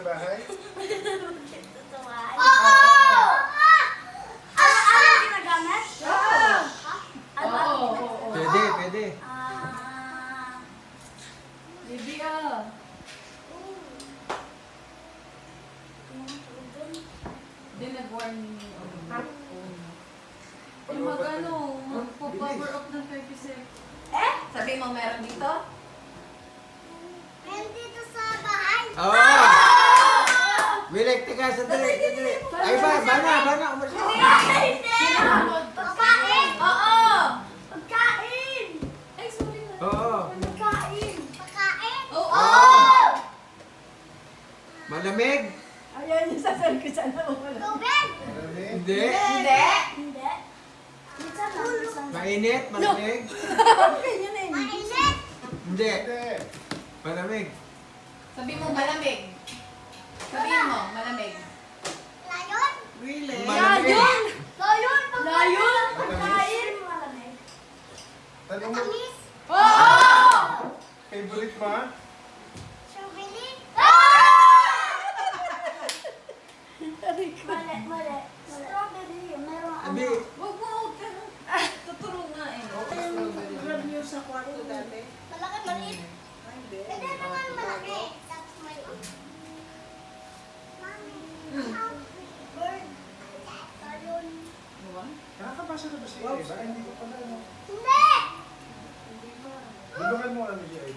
bahay? Tutuwaan. Oo! Ano ginagamit? Oo! Ano? Oo. Pwede, pwede. Baby, ah. Hindi nag-warn yung mag-ano, magpo-power up ng 30 seconds. Sabi mo, meron dito? Meron dito sa bahay. Oo! Wilek, teka, sandali. Ay ba, bana, umalis ka. Hindi! Pagkain! Oo! Pagkain! Ay, sorry na. Oo. Pagkain! Pagkain! Oo! Malamig? Ayan yung sasabi ko sana wala. Tubig! Malamig? Hindi. Hindi! Hindi. Minsan lang, minsan lang. Mainit? Malamig? Ganyan eh. Mainit! Hindi. Hindi. Malamig. Sabi mo, malamig. Sabihin mo, malamig. Layon! Malamig. Layon! Layon! Pagkain! Malamig. Tanong mo, Tamis! Oo! favorite mo? Strawberry! Mali, mali. Strawberry. Meron ano. Abi, Wag mo, huwag ka nang tuturo nga eh. Malaki, maliit. Pwede naman malaki. Tapos maliit. Mami. Bird. Layon. Nakakabasa na ba si Eva? Hindi ko pala, no? Hindi! Bulungan mo kami si Eva.